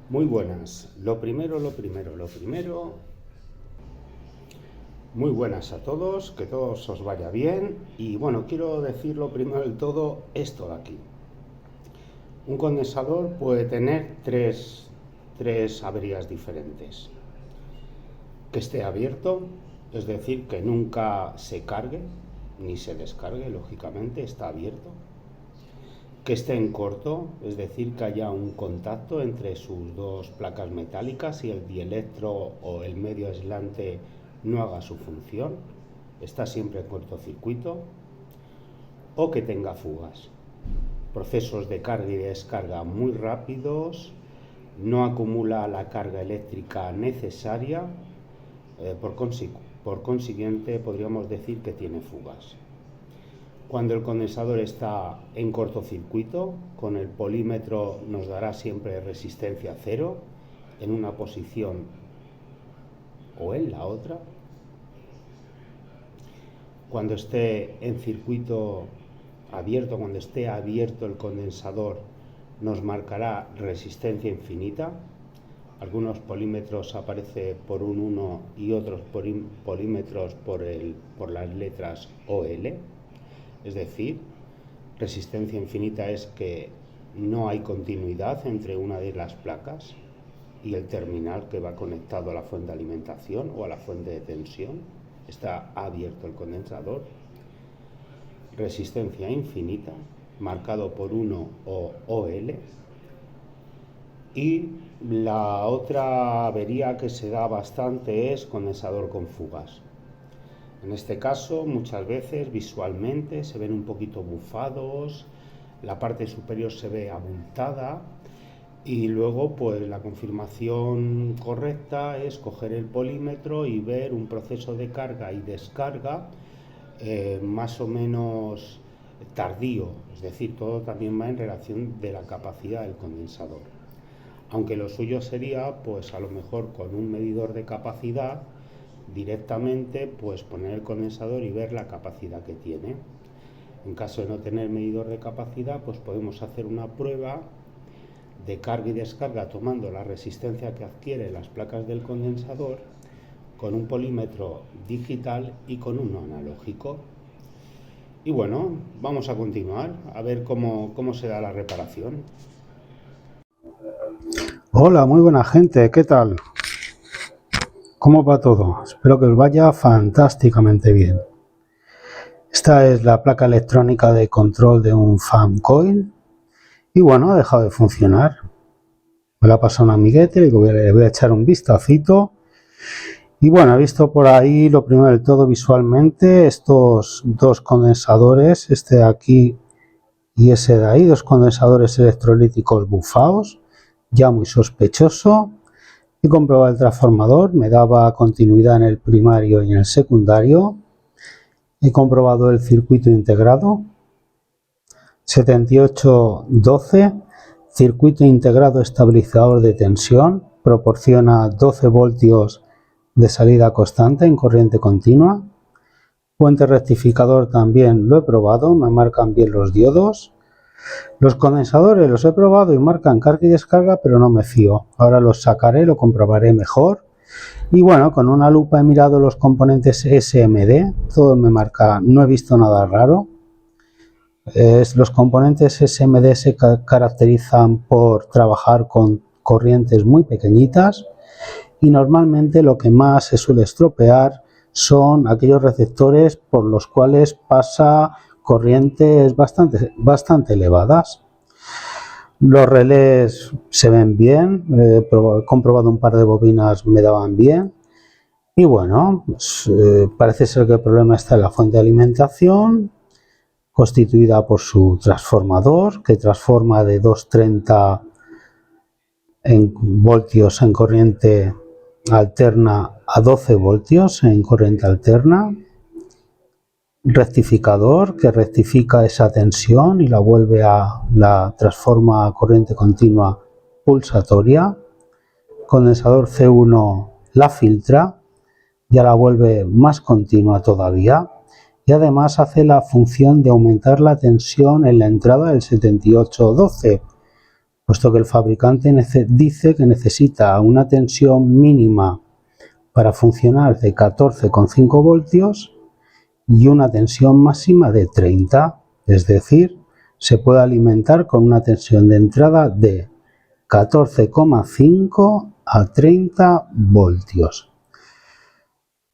Muy buenas. Lo primero. Muy buenas a todos, que todos os vaya bien. Y bueno, quiero decir lo primero del todo esto de aquí. Un condensador puede tener tres averías diferentes. Que esté abierto, es decir, que nunca se cargue ni se descargue, lógicamente, está abierto. Que esté en corto, es decir, que haya un contacto entre sus dos placas metálicas y el dielectro o el medio aislante no haga su función, está siempre en cortocircuito. O que tenga fugas, procesos de carga y descarga muy rápidos, no acumula la carga eléctrica necesaria, por consiguiente podríamos decir que tiene fugas. Cuando el condensador está en cortocircuito, con el polímetro nos dará siempre resistencia cero en una posición o en la otra. Cuando esté en circuito abierto, cuando esté abierto el condensador, nos marcará resistencia infinita. Algunos polímetros aparece por un 1 y otros polímetros por las letras OL. Es decir, resistencia infinita es que no hay continuidad entre una de las placas y el terminal que va conectado a la fuente de alimentación o a la fuente de tensión. Está abierto el condensador. Resistencia infinita, marcado por 1 o OL. Y la otra avería que se da bastante es condensador con fugas. En este caso, muchas veces visualmente se ven un poquito bufados, la parte superior se ve abultada y luego pues la confirmación correcta es coger el polímetro y ver un proceso de carga y descarga más o menos tardío, es decir, todo también va en relación de la capacidad del condensador. Aunque lo suyo sería pues a lo mejor con un medidor de capacidad directamente pues poner el condensador y ver la capacidad que tiene. En caso de no tener medidor de capacidad, pues podemos hacer una prueba de carga y descarga tomando la resistencia que adquiere las placas del condensador con un polímetro digital y con uno analógico. Y bueno, vamos a continuar a ver cómo se da la reparación. Hola, muy buena gente, ¿qué tal? ¿Cómo va todo? Espero que os vaya fantásticamente bien. Esta es la placa electrónica de control de un fan coil y bueno, ha dejado de funcionar. Me la ha pasado un amiguete, le voy a echar un vistacito y bueno, he visto por ahí lo primero del todo visualmente estos dos condensadores, este de aquí y ese de ahí, dos condensadores electrolíticos bufados, ya muy sospechoso. He comprobado el transformador, me daba continuidad en el primario y en el secundario. He comprobado el circuito integrado 7812, circuito integrado estabilizador de tensión, proporciona 12 voltios de salida constante en corriente continua. Puente rectificador también lo he probado, me marcan bien los diodos. Los condensadores los he probado y marcan carga y descarga, pero no me fío. Ahora los sacaré, lo comprobaré mejor. Y bueno, con una lupa he mirado los componentes SMD, todo me marca, no he visto nada raro. Los componentes SMD se caracterizan por trabajar con corrientes muy pequeñitas y normalmente lo que más se suele estropear son aquellos receptores por los cuales pasa corrientes bastante elevadas. Los relés se ven bien, he comprobado un par de bobinas, me daban bien. Y bueno, pues, parece ser que el problema está en la fuente de alimentación, constituida por su transformador, que transforma de 230 voltios en corriente alterna a 12 voltios en corriente alterna. Rectificador que rectifica esa tensión y la transforma a corriente continua pulsatoria. Condensador C1 la filtra, ya la vuelve más continua todavía y además hace la función de aumentar la tensión en la entrada del 7812, puesto que el fabricante dice que necesita una tensión mínima para funcionar de 14,5 voltios y una tensión máxima de 30, es decir, se puede alimentar con una tensión de entrada de 14,5 a 30 voltios.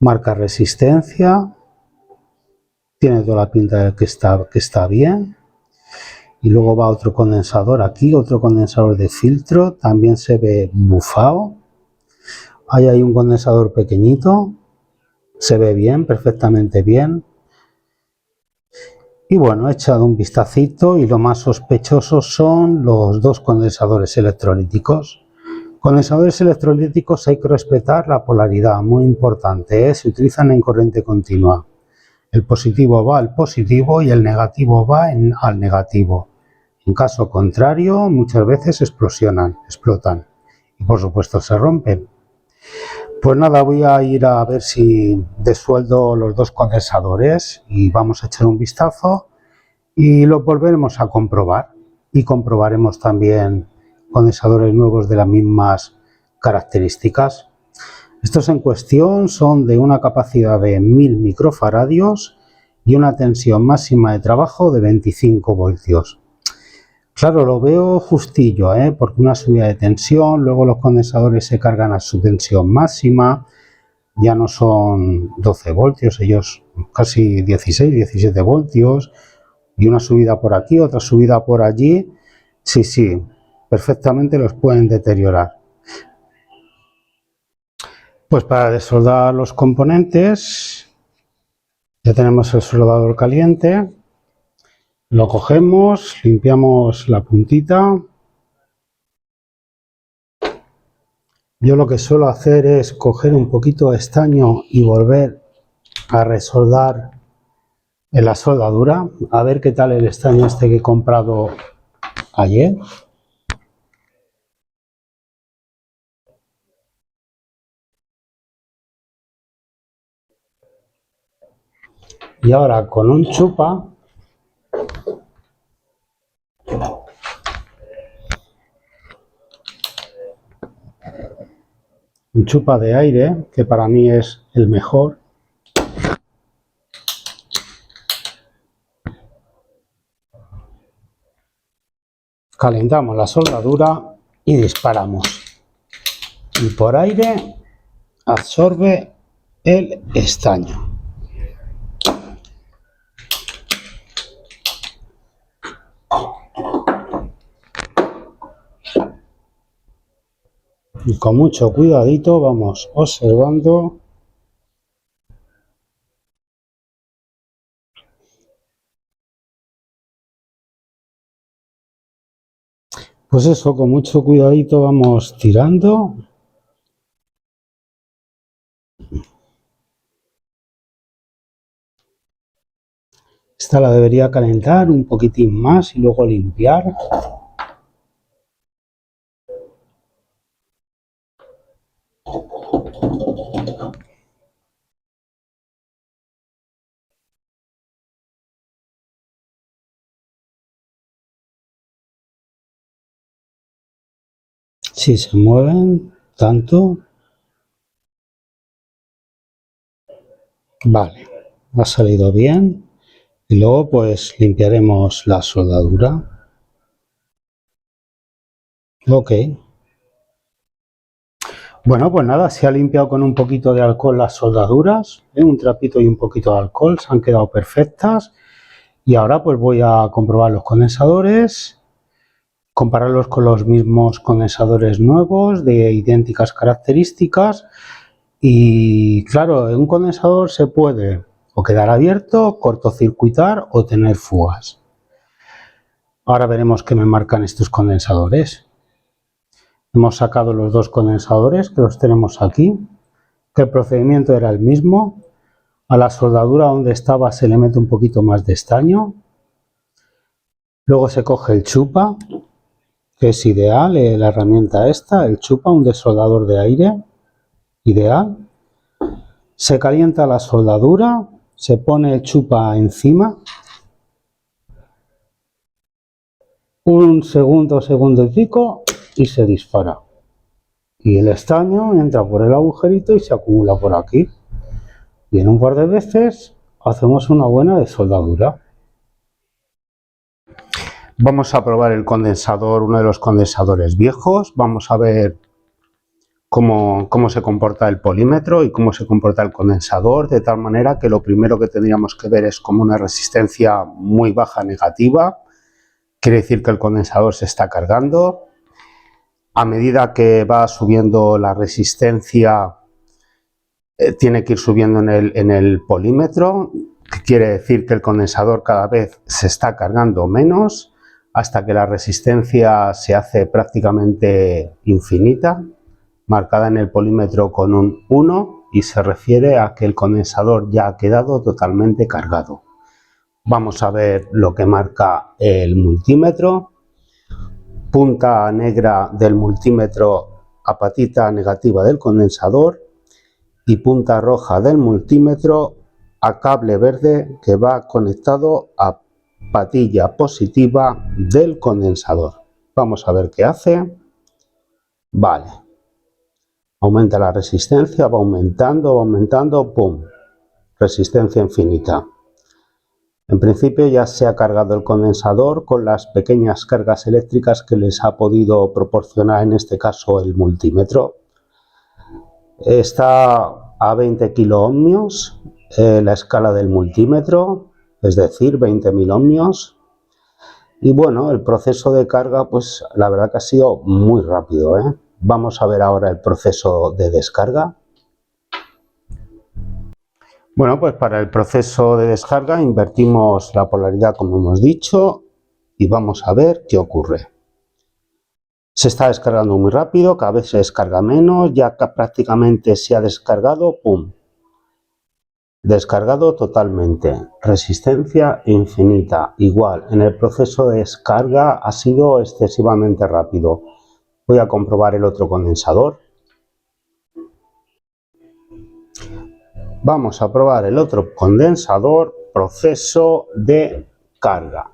Marca resistencia, tiene toda la pinta de que está bien. Y luego va otro condensador aquí, otro condensador de filtro, también se ve bufado. Ahí hay un condensador pequeñito, se ve bien, perfectamente bien. Y bueno, he echado un vistacito y lo más sospechoso son los dos condensadores electrolíticos. Condensadores electrolíticos hay que respetar la polaridad, muy importante, ¿eh? Se utilizan en corriente continua. El positivo va al positivo y el negativo va al negativo. En caso contrario, muchas veces explotan y por supuesto se rompen. Pues nada, voy a ir a ver si desueldo los dos condensadores y vamos a echar un vistazo y lo volveremos a comprobar y comprobaremos también condensadores nuevos de las mismas características. Estos en cuestión son de una capacidad de 1000 microfaradios y una tensión máxima de trabajo de 25 voltios. Claro, lo veo justillo, porque una subida de tensión, luego los condensadores se cargan a su tensión máxima, ya no son 12 voltios, ellos casi 16, 17 voltios, y una subida por aquí, otra subida por allí, sí, perfectamente los pueden deteriorar. Pues para desoldar los componentes, ya tenemos el soldador caliente. Lo cogemos, limpiamos la puntita. Yo lo que suelo hacer es coger un poquito de estaño y volver a resoldar en la soldadura. A ver qué tal el estaño este que he comprado ayer. Y ahora con un chupa de aire, que para mí es el mejor. Calentamos la soldadura y disparamos. Y por aire absorbe el estaño. Y con mucho cuidadito vamos observando pues eso, con mucho cuidadito vamos tirando. Esta la debería calentar un poquitín más y luego limpiar. Si se mueven tanto. Vale, ha salido bien. Y luego pues limpiaremos la soldadura. Ok. Bueno, pues nada, se ha limpiado con un poquito de alcohol las soldaduras, un trapito y un poquito de alcohol, se han quedado perfectas. Y ahora pues voy a comprobar los condensadores, compararlos con los mismos condensadores nuevos de idénticas características. Y claro, un condensador se puede o quedar abierto, cortocircuitar o tener fugas. Ahora veremos qué me marcan estos condensadores. Hemos sacado los dos condensadores que los tenemos aquí, que el procedimiento era el mismo. A la soldadura donde estaba se le mete un poquito más de estaño. Luego se coge el chupa, que es ideal, la herramienta esta, el chupa, un desoldador de aire, ideal. Se calienta la soldadura, se pone el chupa encima. un segundo, segundo y pico y se dispara. Y el estaño entra por el agujerito y se acumula por aquí. Y en un par de veces hacemos una buena de soldadura. Vamos a probar el condensador, uno de los condensadores viejos. Vamos a ver cómo se comporta el polímetro y cómo se comporta el condensador, de tal manera que lo primero que tendríamos que ver es como una resistencia muy baja negativa. Quiere decir que el condensador se está cargando. A medida que va subiendo la resistencia, tiene que ir subiendo en el polímetro, que quiere decir que el condensador cada vez se está cargando menos, hasta que la resistencia se hace prácticamente infinita, marcada en el polímetro con un 1, y se refiere a que el condensador ya ha quedado totalmente cargado. Vamos a ver lo que marca el multímetro. Punta negra del multímetro a patita negativa del condensador y punta roja del multímetro a cable verde que va conectado a patilla positiva del condensador. Vamos a ver qué hace. Vale. Aumenta la resistencia, va aumentando, ¡pum! Resistencia infinita. En principio ya se ha cargado el condensador con las pequeñas cargas eléctricas que les ha podido proporcionar en este caso el multímetro. Está a 20 kiloohmios la escala del multímetro, es decir, 20.000 ohmios. Y bueno, el proceso de carga, pues la verdad que ha sido muy rápido, ¿eh? Vamos a ver ahora el proceso de descarga. Bueno, pues para el proceso de descarga invertimos la polaridad como hemos dicho y vamos a ver qué ocurre. Se está descargando muy rápido, cada vez se descarga menos, ya que prácticamente se ha descargado, ¡pum! Descargado totalmente, resistencia infinita, igual, en el proceso de descarga ha sido excesivamente rápido. Voy a comprobar el otro condensador. Vamos a probar el otro condensador, proceso de carga.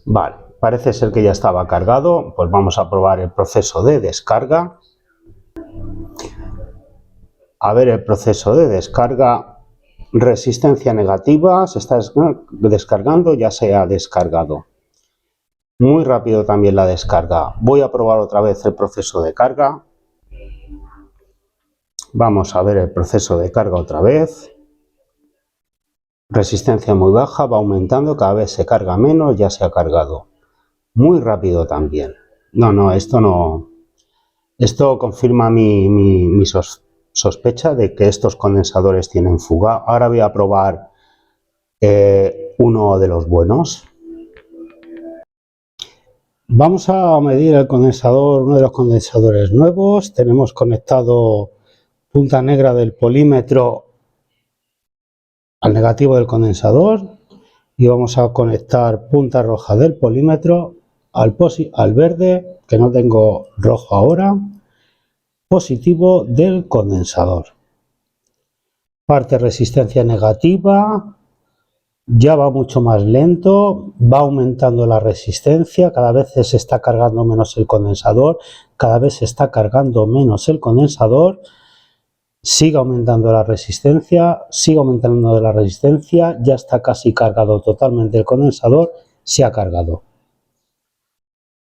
Vale, parece ser que ya estaba cargado, pues vamos a probar el proceso de descarga. A ver el proceso de descarga, resistencia negativa, se está descargando, ya se ha descargado. Muy rápido también la descarga. Voy a probar otra vez el proceso de carga. Vamos a ver el proceso de carga otra vez. Resistencia muy baja, va aumentando, cada vez se carga menos, ya se ha cargado. Muy rápido también. Esto confirma mi sospecha de que estos condensadores tienen fuga. Ahora voy a probar uno de los buenos. Vamos a medir el condensador, uno de los condensadores nuevos. Tenemos conectado punta negra del polímetro al negativo del condensador y vamos a conectar punta roja del polímetro al verde, que no tengo rojo ahora, positivo del condensador. Parte resistencia negativa, ya va mucho más lento, va aumentando la resistencia, cada vez se está cargando menos el condensador, cada vez se está cargando menos el condensador. Sigue aumentando la resistencia, ya está casi cargado totalmente el condensador, se ha cargado.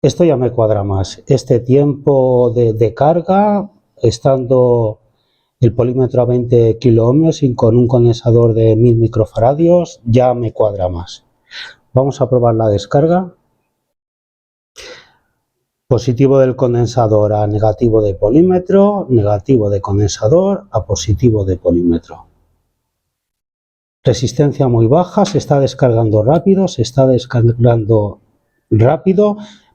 Esto ya me cuadra más. Este tiempo de carga, estando el polímetro a 20 kiloohmios y con un condensador de 1000 microfaradios, ya me cuadra más. Vamos a probar la descarga. Positivo del condensador a negativo de polímetro, negativo de condensador a positivo de polímetro. Resistencia muy baja, se está descargando rápido,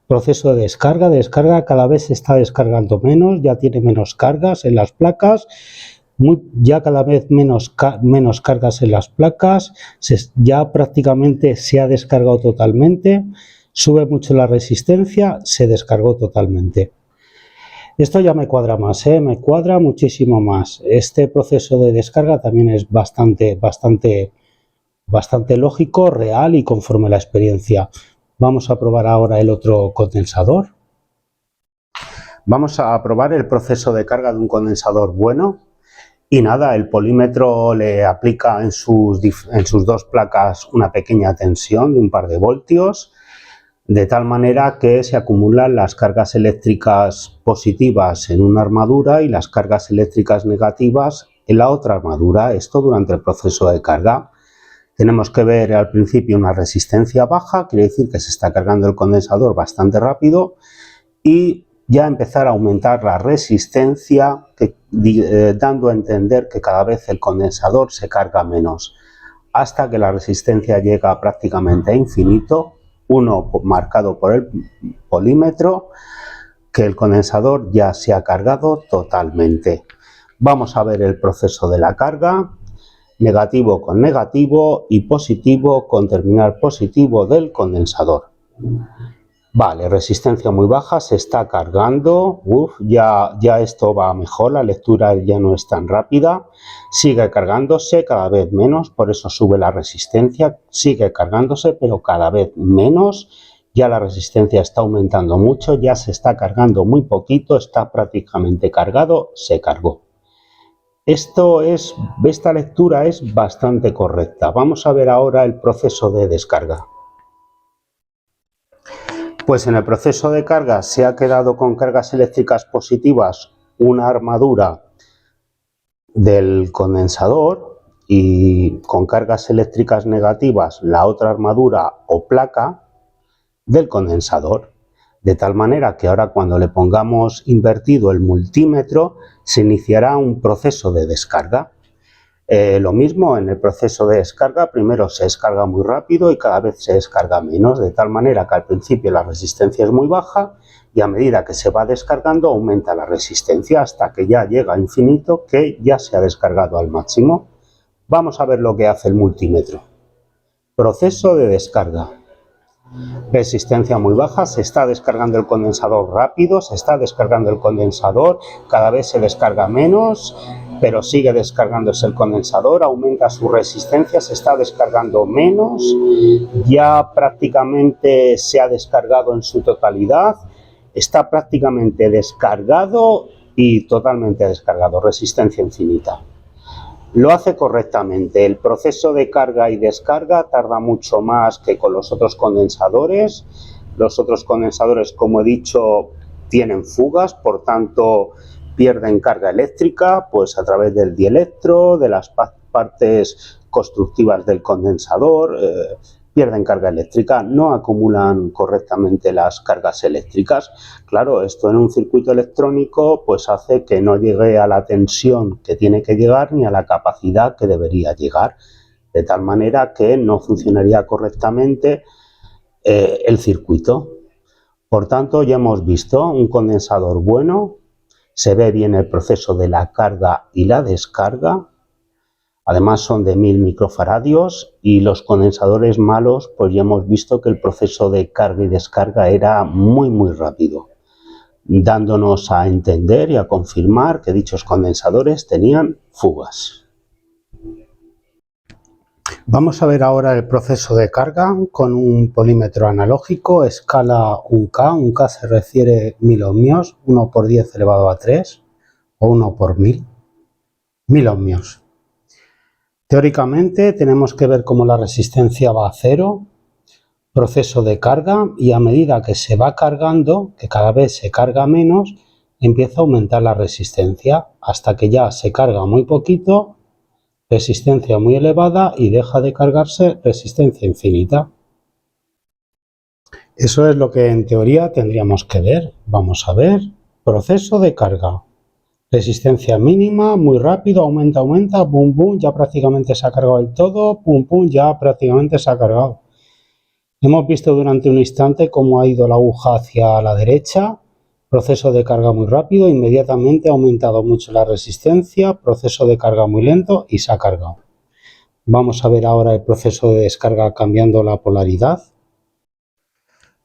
proceso de descarga, cada vez se está descargando menos, ya tiene menos cargas en las placas, ya cada vez menos cargas en las placas, ya prácticamente se ha descargado totalmente. Sube mucho la resistencia, se descargó totalmente. Esto ya me cuadra más, me cuadra muchísimo más. Este proceso de descarga también es bastante bastante lógico, real y conforme a la experiencia. Vamos a probar ahora el otro condensador. Vamos a probar el proceso de carga de un condensador bueno. Y nada, el polímetro le aplica en sus dos placas una pequeña tensión de un par de voltios, de tal manera que se acumulan las cargas eléctricas positivas en una armadura y las cargas eléctricas negativas en la otra armadura. Esto durante el proceso de carga. Tenemos que ver al principio una resistencia baja, quiere decir que se está cargando el condensador bastante rápido, y ya empezar a aumentar la resistencia, dando a entender que cada vez el condensador se carga menos, hasta que la resistencia llega prácticamente a infinito, uno marcado por el polímetro, que el condensador ya se ha cargado totalmente. Vamos a ver el proceso de la carga, negativo con negativo y positivo con terminal positivo del condensador. Vale, resistencia muy baja, se está cargando, ya esto va mejor, la lectura ya no es tan rápida, sigue cargándose cada vez menos, por eso sube la resistencia, sigue cargándose pero cada vez menos, ya la resistencia está aumentando mucho, ya se está cargando muy poquito, está prácticamente cargado, se cargó. Esta lectura es bastante correcta. Vamos a ver ahora el proceso de descarga. Pues en el proceso de carga se ha quedado con cargas eléctricas positivas una armadura del condensador y con cargas eléctricas negativas la otra armadura o placa del condensador. De tal manera que ahora cuando le pongamos invertido el multímetro se iniciará un proceso de descarga. Lo mismo en el proceso de descarga, primero se descarga muy rápido y cada vez se descarga menos, de tal manera que al principio la resistencia es muy baja y a medida que se va descargando aumenta la resistencia hasta que ya llega a infinito, que ya se ha descargado al máximo. Vamos a ver lo que hace el multímetro. Proceso de descarga. Resistencia muy baja, se está descargando el condensador rápido, se está descargando el condensador, cada vez se descarga menos, pero sigue descargándose el condensador, aumenta su resistencia, se está descargando menos, ya prácticamente se ha descargado en su totalidad, está prácticamente descargado y totalmente descargado, resistencia infinita. Lo hace correctamente. El proceso de carga y descarga tarda mucho más que con los otros condensadores. Los otros condensadores, como he dicho, tienen fugas, por tanto pierden carga eléctrica pues a través del dielectro, de las partes constructivas del condensador, pierden carga eléctrica, no acumulan correctamente las cargas eléctricas. Claro, esto en un circuito electrónico pues hace que no llegue a la tensión que tiene que llegar ni a la capacidad que debería llegar, de tal manera que no funcionaría correctamente el circuito. Por tanto, ya hemos visto un condensador bueno, se ve bien el proceso de la carga y la descarga. Además son de 1000 microfaradios y los condensadores malos, pues ya hemos visto que el proceso de carga y descarga era muy rápido, dándonos a entender y a confirmar que dichos condensadores tenían fugas. Vamos a ver ahora el proceso de carga con un polímetro analógico, escala 1K. 1K se refiere 1000 ohmios, 1 por 10 elevado a 3 o 1 por 1000. 1000 ohmios. Teóricamente tenemos que ver cómo la resistencia va a cero, proceso de carga, y a medida que se va cargando, que cada vez se carga menos, empieza a aumentar la resistencia hasta que ya se carga muy poquito, resistencia muy elevada y deja de cargarse, resistencia infinita. Eso es lo que en teoría tendríamos que ver. Vamos a ver, proceso de carga. Resistencia mínima, muy rápido, aumenta, pum, pum, ya prácticamente se ha cargado el todo, pum, pum, ya prácticamente se ha cargado. Hemos visto durante un instante cómo ha ido la aguja hacia la derecha, proceso de carga muy rápido, inmediatamente ha aumentado mucho la resistencia, proceso de carga muy lento y se ha cargado. Vamos a ver ahora el proceso de descarga cambiando la polaridad.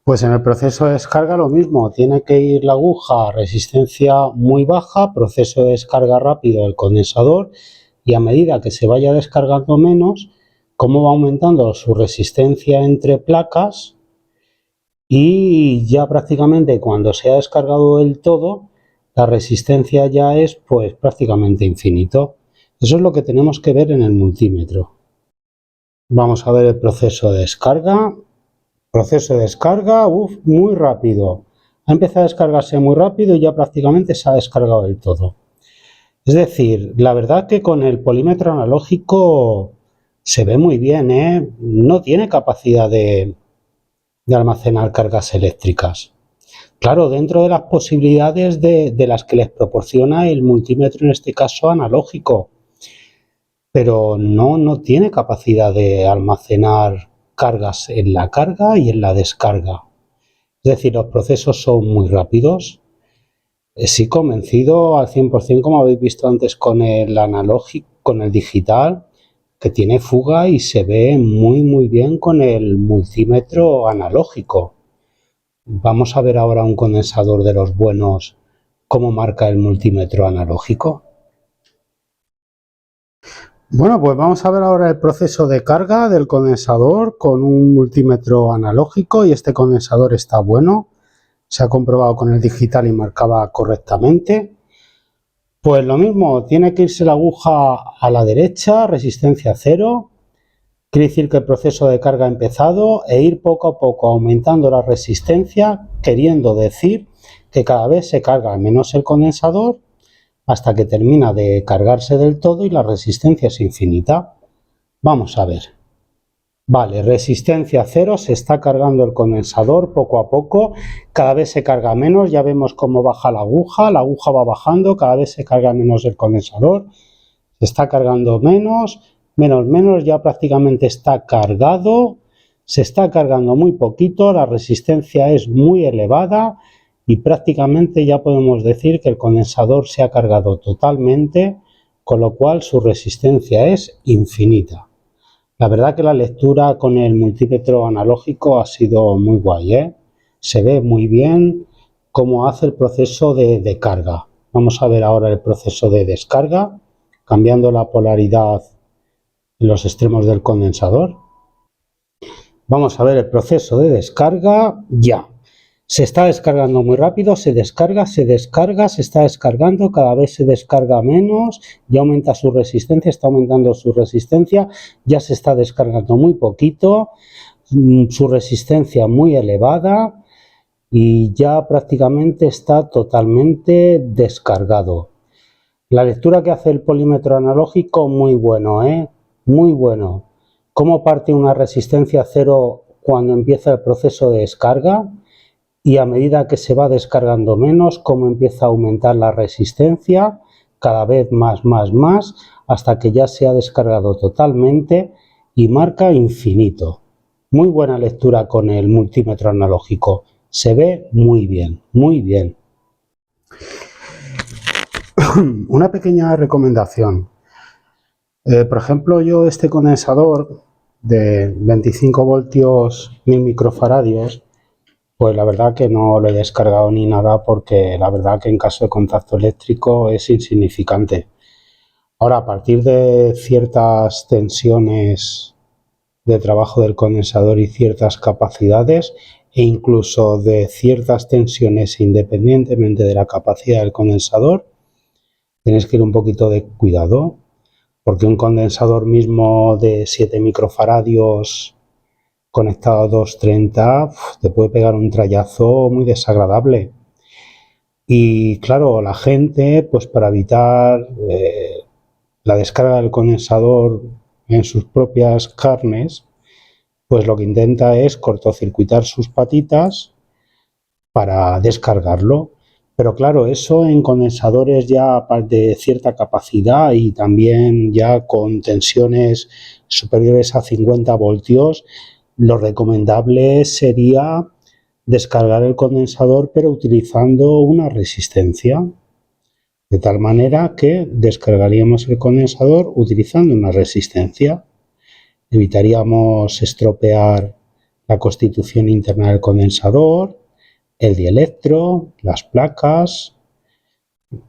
Pues en el proceso de descarga lo mismo, tiene que ir la aguja a resistencia muy baja, proceso de descarga rápido del condensador, y a medida que se vaya descargando menos, cómo va aumentando su resistencia entre placas y ya prácticamente cuando se ha descargado del todo, la resistencia ya es pues prácticamente infinito. Eso es lo que tenemos que ver en el multímetro. Vamos a ver el proceso de descarga. Proceso de descarga, muy rápido. Ha empezado a descargarse muy rápido y ya prácticamente se ha descargado del todo. Es decir, la verdad que con el polímetro analógico se ve muy bien, ¿eh? No tiene capacidad de almacenar cargas eléctricas. Claro, dentro de las posibilidades de las que les proporciona el multímetro, en este caso analógico, pero no tiene capacidad de almacenar cargas en la carga y en la descarga. Es decir, los procesos son muy rápidos. Sí, convencido al 100%, como habéis visto antes con el analógico, con el digital, que tiene fuga y se ve muy bien con el multímetro analógico. Vamos a ver ahora un condensador de los buenos, cómo marca el multímetro analógico. Bueno, pues vamos a ver ahora el proceso de carga del condensador con un multímetro analógico, y este condensador está bueno. Se ha comprobado con el digital y marcaba correctamente. Pues lo mismo, tiene que irse la aguja a la derecha, resistencia 0. Quiere decir que el proceso de carga ha empezado, e ir poco a poco aumentando la resistencia, queriendo decir que cada vez se carga menos el condensador hasta que termina de cargarse del todo y la resistencia es infinita. Vamos a ver. Vale, resistencia 0, se está cargando el condensador poco a poco, cada vez se carga menos, ya vemos cómo baja la aguja va bajando, cada vez se carga menos el condensador, se está cargando menos, ya prácticamente está cargado, se está cargando muy poquito, la resistencia es muy elevada y prácticamente ya podemos decir que el condensador se ha cargado totalmente, con lo cual su resistencia es infinita. La verdad que la lectura con el multímetro analógico ha sido muy guay, ¿eh? Se ve muy bien cómo hace el proceso de carga. Vamos a ver ahora el proceso de descarga, cambiando la polaridad en los extremos del condensador. Vamos a ver el proceso de descarga ya. Se está descargando muy rápido, se descarga, se está descargando, cada vez se descarga menos, ya aumenta su resistencia, está aumentando su resistencia, ya se está descargando muy poquito, su resistencia muy elevada y ya prácticamente está totalmente descargado. La lectura que hace el polímetro analógico, muy bueno, ¿eh? Muy bueno. ¿Cómo parte una resistencia 0 cuando empieza el proceso de descarga? Y a medida que se va descargando menos, cómo empieza a aumentar la resistencia, cada vez más, hasta que ya se ha descargado totalmente y marca infinito. Muy buena lectura con el multímetro analógico. Se ve muy bien, muy bien. Una pequeña recomendación. Por ejemplo, yo este condensador de 25 voltios 1000 microfaradios, pues la verdad que no lo he descargado ni nada, porque la verdad que en caso de contacto eléctrico es insignificante. Ahora, a partir de ciertas tensiones de trabajo del condensador y ciertas capacidades, e incluso de ciertas tensiones independientemente de la capacidad del condensador, tenéis que ir un poquito de cuidado, porque un condensador mismo de 7 microfaradios conectado a 230 te puede pegar un trayazo muy desagradable. Y claro, la gente, pues para evitar la descarga del condensador en sus propias carnes, pues lo que intenta es cortocircuitar sus patitas para descargarlo. Pero claro, eso en condensadores ya de cierta capacidad y también ya con tensiones superiores a 50 voltios, lo recomendable sería descargar el condensador pero utilizando una resistencia, de tal manera que descargaríamos el condensador utilizando una resistencia. Evitaríamos estropear la constitución interna del condensador, el dielectro, las placas,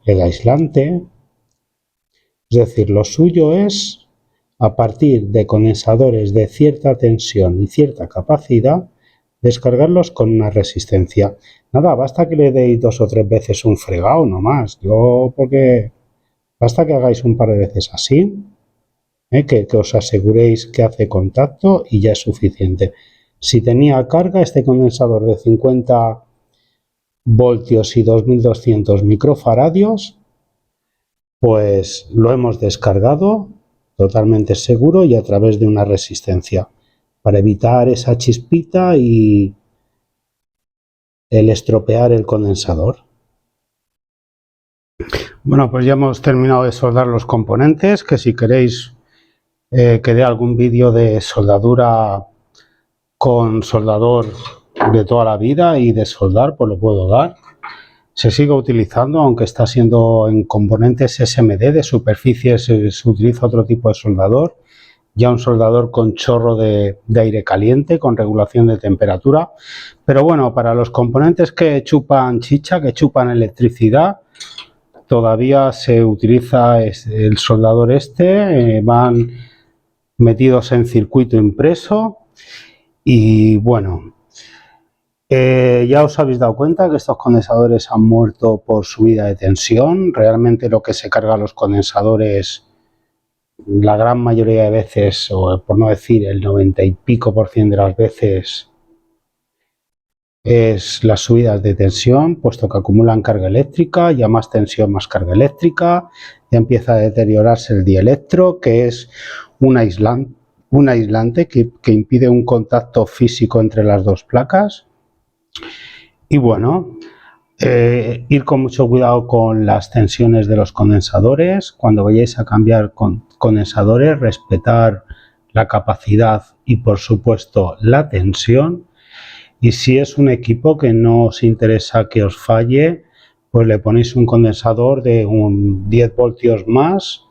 el aislante. Es decir, lo suyo es a partir de condensadores de cierta tensión y cierta capacidad, descargarlos con una resistencia. Nada, basta que le deis 2 o 3 veces un fregado, no más. Porque basta que hagáis un par de veces así, que os aseguréis que hace contacto y ya es suficiente. Si tenía carga, este condensador de 50 voltios y 2200 microfaradios, pues lo hemos descargado totalmente seguro y a través de una resistencia para evitar esa chispita y el estropear el condensador. Bueno, pues ya hemos terminado de soldar los componentes, que si queréis que dé algún vídeo de soldadura con soldador de toda la vida y de soldar, pues lo puedo dar. Se sigue utilizando, aunque está siendo en componentes SMD, de superficies se utiliza otro tipo de soldador, ya un soldador con chorro de aire caliente, con regulación de temperatura. Pero bueno, para los componentes que chupan chicha, que chupan electricidad, todavía se utiliza el soldador van metidos en circuito impreso y bueno, ya os habéis dado cuenta que estos condensadores han muerto por subida de tensión. Realmente lo que se carga a los condensadores la gran mayoría de veces, o por no decir el 90 y pico % de las veces, es las subidas de tensión, puesto que acumulan carga eléctrica, ya más tensión, más carga eléctrica, ya empieza a deteriorarse el dielectro, que es un aislante que impide un contacto físico entre las dos placas. Y bueno, ir con mucho cuidado con las tensiones de los condensadores. Cuando vayáis a cambiar condensadores, respetar la capacidad y por supuesto la tensión. Y si es un equipo que no os interesa que os falle, pues le ponéis un condensador de un 10 voltios más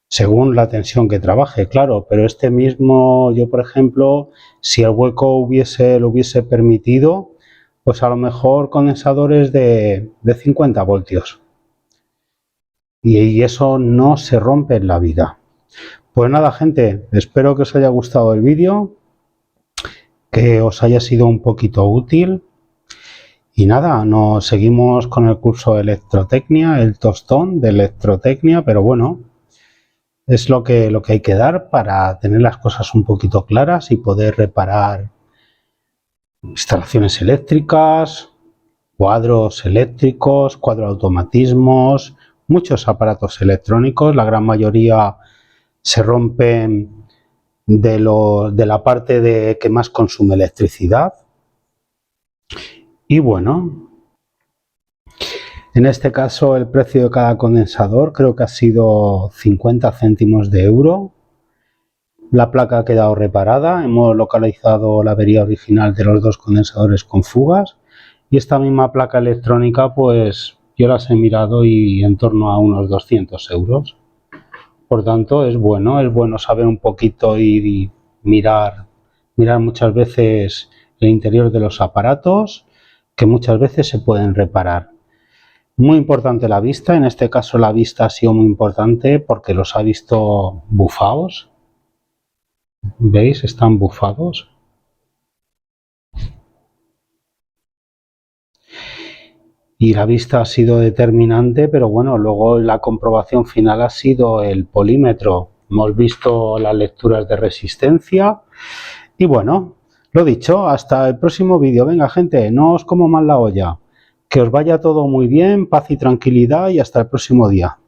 según la tensión que trabaje, claro, pero este mismo, yo por ejemplo, si el hueco lo hubiese permitido, pues a lo mejor condensadores de 50 voltios. Y eso no se rompe en la vida. Pues nada, gente, espero que os haya gustado el vídeo, que os haya sido un poquito útil. Y nada, nos seguimos con el curso de electrotecnia, el tostón de electrotecnia, pero bueno, es lo que hay que dar para tener las cosas un poquito claras y poder reparar instalaciones eléctricas, cuadros eléctricos, cuadroautomatismos, muchos aparatos electrónicos. La gran mayoría se rompen de la parte que más consume electricidad. Y bueno, en este caso el precio de cada condensador creo que ha sido 50 céntimos de euro. La placa ha quedado reparada, hemos localizado la avería original de los dos condensadores con fugas y esta misma placa electrónica pues yo las he mirado y en torno a unos 200 euros. Por tanto es bueno saber un poquito y mirar muchas veces el interior de los aparatos, que muchas veces se pueden reparar. Muy importante la vista, en este caso la vista ha sido muy importante porque los ha visto bufados. ¿Veis? Están bufados. Y la vista ha sido determinante, pero bueno, luego la comprobación final ha sido el polímetro. Hemos visto las lecturas de resistencia y bueno, lo dicho, hasta el próximo vídeo. Venga, gente, no os como más la olla. Que os vaya todo muy bien, paz y tranquilidad y hasta el próximo día.